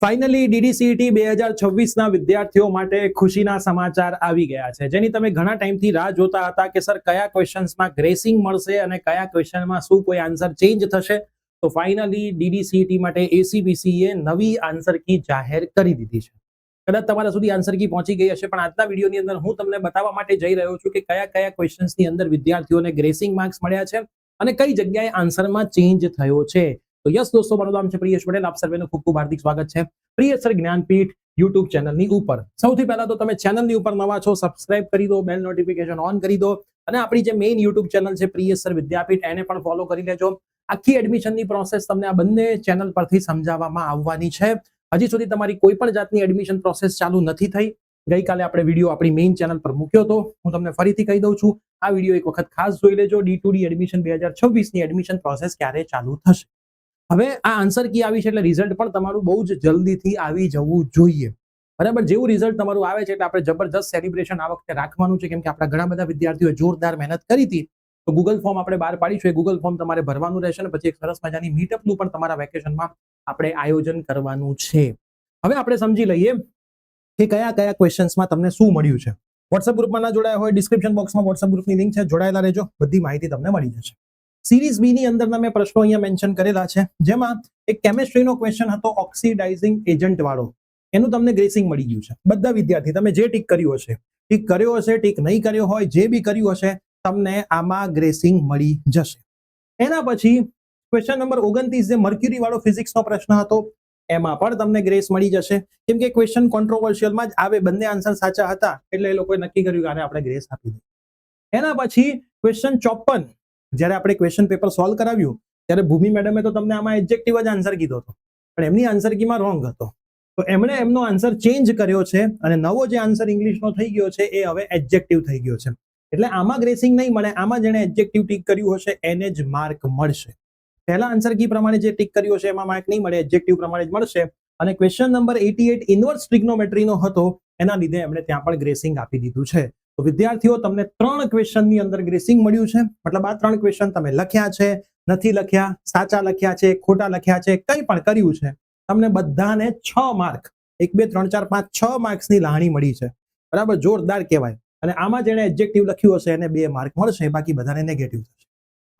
Finally DDCET 2026 ના વિદ્યાર્થીઓ માટે ખુશીના સમાચાર આવી ગયા છે, જેની તમે ઘણા ટાઈમથી રાહ જોતા હતા કે સર કયા ક્વેશ્ચન્સમાં ગ્રેસિંગ મળશે અને કયા ક્વેશ્ચનમાં શું કોઈ આન્સર ચેન્જ થશે. તો ફાઇનલી DDCET માટે ACPCએ નવી આન્સર કી જાહેર કરી દીધી છે. કદાચ તમારા સુધી આન્સર કી પહોંચી ગઈ હશે, પણ આજના વિડીયોની અંદર હું તમને બતાવવા માટે જઈ રહ્યો છું કે કયા કયા ક્વેશ્ચન્સની અંદર વિદ્યાર્થીઓને ગ્રેસિંગ માર્ક્સ મળ્યા છે અને કઈ જગ્યાએ આન્સરમાં ચેન્જ થયો છે. તો યસ દોસ્તો, મારું નામ છે પ્રિયેશ પટેલ. આપ સર્વેનું ખૂબ ખૂબ હાર્દિક સ્વાગત છે પ્રિયેશ સર જ્ઞાનપીઠ યુટ્યુબ ચેનલની ઉપર. સૌથી પહેલા તો તમે ચેનલની ઉપર નવા છો, સબસ્ક્રાઇબ કરી દો, બેલ નોટિફિકેશન ઓન કરી દો અને આપણી જે મેઇન યુટ્યુબ ચેનલ છે પ્રિયેશ સર વિદ્યાપીઠ, એને પણ ફોલો કરી લેજો. આખી એડમિશનની પ્રોસેસ તમને આ બંને ચેનલ પરથી સમજાવવામાં આવવાની છે. હજી સુધી તમારી કોઈ પણ જાતની એડમિશન પ્રોસેસ ચાલુ નથી થઈ. ગઈકાલે આપણે વિડીયો આપણી મેઇન ચેનલ પર મૂક્યો હતો. હું તમને ફરીથી કહી દઉં છું, આ વિડીયો એક વખત ખાસ જોઈ લેજો. D2D એડમિશન 2026 ની એડમિશન પ્રોસેસ ક્યારે ચાલુ થશે. હવે આ આન્સર કી આવી છે એટલે રિઝલ્ટ પણ તમારું બહુ જ જલ્દીથી આવી જવું જોઈએ. બરાબર, જેવું રિઝલ્ટ તમારું આવે છે એટલે આપણે જબરજસ્ત સેલિબ્રેશન આ વખતે રાખવાનું છે, કેમ કે આપણા ઘણા બધા વિદ્યાર્થીઓએ જોરદાર મહેનત કરી હતી. તો ગૂગલ ફોર્મ આપણે બહાર પાડીશું. એ ગૂગલ ફોર્મ તમારે ભરવાનું રહેશે અને પછી એક સરસ મજાની મીટઅપનું પણ તમારા વેકેશનમાં આપણે આયોજન કરવાનું છે. હવે આપણે સમજી લઈએ કે કયા કયા ક્વેશ્ચન્સમાં તમને શું મળ્યું છે. વોટ્સએપ ગ્રુપમાં ના જોડાયા હોય, ડિસ્ક્રિપ્શન બોક્સમાં વોટ્સએપ ગ્રુપની લિંક છે, જોડાયેલા રહેજો, બધી માહિતી તમને મળી જશે. સિરીઝ બી ની અંદરના મેં પ્રશ્નો અહીંયા મેન્શન કરેલા છે, જેમાં એક કેમિસ્ટ્રીનો ક્વેશ્ચન હતો ઓક્સિડાઇઝિંગ એજન્ટ વાળો. એનું તમને ગ્રેસિંગ મળી ગયું છે. બધા વિદ્યાર્થી તમે જે ટીક કર્યું હશે, ટીક કર્યો હશે, ટીક નહીં કર્યો હોય, જે બી કર્યું હશે, તમને આમાં ગ્રેસિંગ મળી જશે. એના પછી ક્વેશ્ચન નંબર 29 જે મર્ક્યુરી વાળો ફિઝિક્સનો પ્રશ્ન હતો, એમાં પણ તમને ગ્રેસ મળી જશે, કેમ કે ક્વેશ્ચન કોન્ટ્રોવર્શિયલમાં જ આવે. બંને આન્સર સાચા હતા એટલે એ લોકોએ નક્કી કર્યું કે આને આપણે ગ્રેસ આપી દઈએ. એના પછી ક્વેશ્ચન 54 જ્યારે આપણે ક્વેશ્ચન પેપર સોલ્વ કરાવ્યું ત્યારે ભૂમિ મેડમે તો તમને આમાં એડજેક્ટિવ જ આન્સર કીધો હતો, પણ એમની આન્સર કીમાં રોંગ હતો. તો એમણે એમનો આન્સર ચેન્જ કર્યો છે અને નવો જે આન્સર ઇંગ્લિશનો થઈ ગયો છે એ હવે એડજેક્ટિવ થઈ ગયો છે. એટલે આમાં ગ્રેસિંગ નહીં મળે, આમાં જેણે એડજેક્ટિવ ટીક કર્યું હશે એને જ માર્ક મળશે. પહેલા આન્સર કી પ્રમાણે જે ટીક કર્યું હશે એમાં માર્ક નહીં મળે, એડજેક્ટિવ પ્રમાણે જ મળશે. અને ક્વેશ્ચન નંબર 88 ઇન્વર્સ ટ્રિગ્નોમેટ્રીનો હતો, એના લીધે એમણે ત્યાં પણ ગ્રેસિંગ આપી દીધું છે. તો વિદ્યાર્થીઓ, તમને 3 ક્વેશ્ચનની અંદર ગ્રેસિંગ મળ્યું છે. મતલબ આ 3 ક્વેશ્ચન તમે લખ્યા છે, નથી લખ્યા, સાચા લખ્યા છે, ખોટા લખ્યા છે, કંઈ પણ કર્યું છે, તમને બધાને 6 માર્ક, 1 2 3 4 5 6 માર્ક્સની લાણી મળી છે. બરાબર, જોરદાર કહેવાય. અને આમાં જેણે એડજેક્ટિવ લખ્યું હશે એને 2 માર્ક મળશે, બાકી બધાને નેગેટિવ થશે.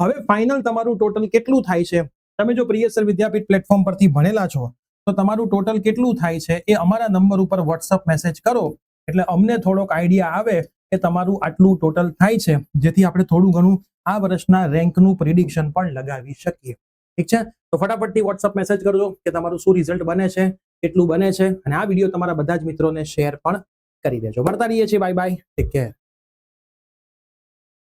હવે ફાઇનલ તમારું ટોટલ કેટલું થાય છે? તમે જો પ્રિયેશ સર વિદ્યાપીઠ પ્લેટફોર્મ પરથી ભણેલા છો તો તમારું ટોટલ કેટલું થાય છે એ અમારા નંબર ઉપર વોટ્સઅપ મેસેજ કરો, એટલે અમને થોડોક આઈડિયા આવે કે તમારું આટલું ટોટલ થાય છે, જેથી આપણે થોડું ઘણું આ વર્ષના રેન્કનું પ્રિડિક્શન પણ લગાવી શકીએ. ઠીક છે, તો ફટાફટથી વોટ્સઅપ મેસેજ કરજો કે તમારું શું રિઝલ્ટ બને છે, કેટલું બને છે, અને આ વિડીયો તમારા બધા જ મિત્રોને શેર પણ કરી દેજો. મળતા રહીએ છીએ. Bye bye, take care.